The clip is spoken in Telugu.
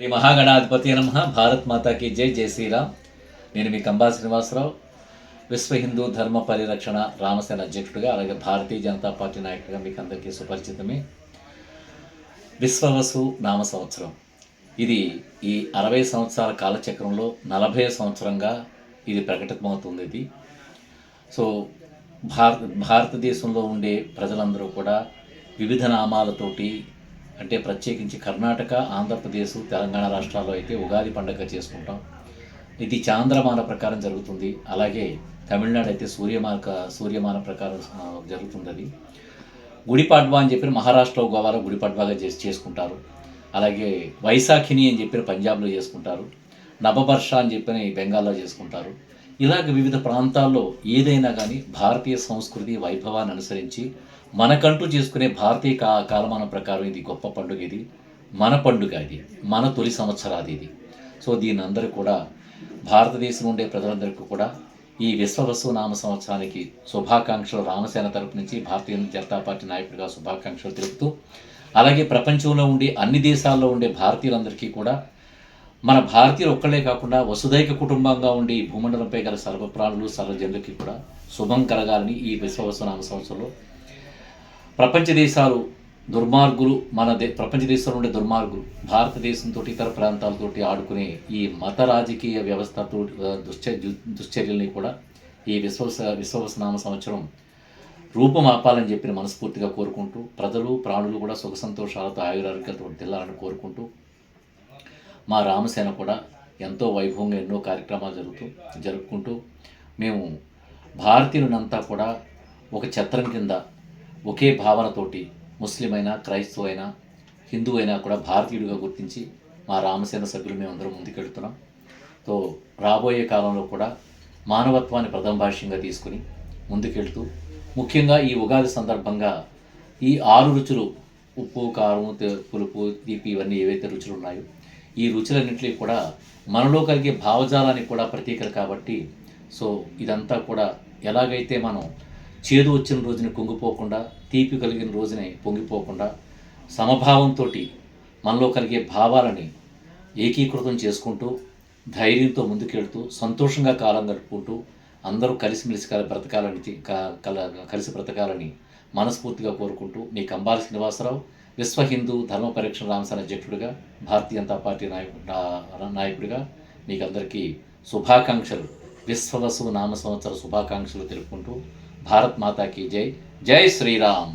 శ్రీ మహాగణాధిపతి నమః. భారత్ మాతాకి జై. జై శ్రీరామ్. నేను మీ కంబా శ్రీనివాసరావు, విశ్వ హిందూ ధర్మ పరిరక్షణ రామసేన అధ్యక్షుడిగా, అలాగే భారతీయ జనతా పార్టీ నాయకుడిగా మీకు అందరికీ సుపరిచితమే. విశ్వవసు నామ సంవత్సరం ఇది ఈ 60 సంవత్సరాల కాలచక్రంలో 40 సంవత్సరంగా ఇది ప్రకటితమవుతుంది. ఇది సో భారతదేశంలో ఉండే ప్రజలందరూ కూడా వివిధ నామాలతోటి, అంటే ప్రత్యేకించి కర్ణాటక, ఆంధ్రప్రదేశ్, తెలంగాణ రాష్ట్రాల్లో అయితే ఉగాది పండుగ చేసుకుంటాం. ఇది చాంద్రమాన ప్రకారం జరుగుతుంది. అలాగే తమిళనాడు అయితే సూర్యమాన ప్రకారం జరుగుతుంది. అది గుడిపాడ్వా అని చెప్పిన మహారాష్ట్రలో గోవాలో గుడిపాడ్వాగా చేసుకుంటారు. అలాగే వైశాఖిని అని చెప్పిన పంజాబ్లో చేసుకుంటారు. నవబర్ష అని చెప్పిన బెంగాల్లో చేసుకుంటారు. ఇలాగ వివిధ ప్రాంతాల్లో ఏదైనా కానీ భారతీయ సంస్కృతి వైభవాన్ని అనుసరించి మనకంటూ చేసుకునే భారతీయ కాలమానం ప్రకారం ఇది గొప్ప పండుగ. ఇది మన పండుగ, ఇది మన తొలి సంవత్సరాది ఇది. సో దీని అందరూ కూడా భారతదేశం ఉండే ప్రజలందరికీ కూడా ఈ విశ్వవసు నామ సంవత్సరానికి శుభాకాంక్షలు రామసేన తరపు నుంచి భారతీయ జనతా పార్టీ నాయకుడిగా శుభాకాంక్షలు తెలుపుతూ, అలాగే ప్రపంచంలో ఉండే అన్ని దేశాల్లో ఉండే భారతీయులందరికీ కూడా, మన భారతీయులు ఒక్కళ్ళే కాకుండా వసుదైక కుటుంబంగా ఉండే ఈ భూమండలంపై గల సర్వప్రాణులు సర్వజనులకి కూడా శుభం కలగాలని ఈ విశ్వవసు నామ సంవత్సరంలో ప్రపంచ దేశాలు దుర్మార్గులు, ప్రపంచ దేశంలో ఉండే దుర్మార్గులు భారతదేశంతో ఇతర ప్రాంతాలతోటి ఆడుకునే ఈ మత రాజకీయ వ్యవస్థతో దుశ్చర్యల్ని కూడా ఈ విశ్వవసు నామ సంవత్సరం రూపమాపాలని చెప్పిన మనస్ఫూర్తిగా కోరుకుంటూ, ప్రజలు ప్రాణులు కూడా సుఖ సంతోషాలతో ఆయురారోగ్యాలతో తెల్లాలని కోరుకుంటూ, మా రామసేన కూడా ఎంతో వైభవంగా ఎన్నో కార్యక్రమాలు జరుపుకుంటూ మేము భారతీయులంతా కూడా ఒక ఛత్రం కింద ఒకే భావనతోటి, ముస్లిం అయినా, క్రైస్తవ అయినా, హిందూ అయినా కూడా భారతీయుడిగా గుర్తించి మా రామసేన సభ్యులు మేమందరం ముందుకెళ్తున్నాం. సో రాబోయే కాలంలో కూడా మానవత్వాన్ని ప్రథమ భాష్యంగా తీసుకుని ముందుకెళ్తూ, ముఖ్యంగా ఈ ఉగాది సందర్భంగా ఈ 6 రుచులు, ఉప్పు, కారం, పులుపు, తీపి, ఇవన్నీ ఏవైతే రుచులు ఉన్నాయో ఈ రుచులన్నింటినీ కూడా మనలో కలిగే భావజాలానికి కూడా ప్రతీకలు కాబట్టి, సో ఇదంతా కూడా ఎలాగైతే మనం చేదు వచ్చిన రోజుని కుంగిపోకుండా, తీపి కలిగిన రోజుని పొంగిపోకుండా, సమభావంతో మనలో కలిగే భావాలని ఏకీకృతం చేసుకుంటూ, ధైర్యంతో ముందుకెళ్తూ, సంతోషంగా కాలం గడుపుకుంటూ, అందరూ కలిసిమెలిసి కలిసి బ్రతకాలని మనస్ఫూర్తిగా కోరుకుంటూ, మీ కంబాల శ్రీనివాసరావు, విశ్వ హిందూ ధర్మ పరిరక్షణ రామసేన అధ్యక్షుడిగా, భారతీయ జనతా పార్టీ నాయకుడిగా మీకు అందరికీ శుభాకాంక్షలు, విశ్వవసు నామ సంవత్సర శుభాకాంక్షలు తెలుపుకుంటూ, భారత్ మాతాకి జై. జై శ్రీరామ్.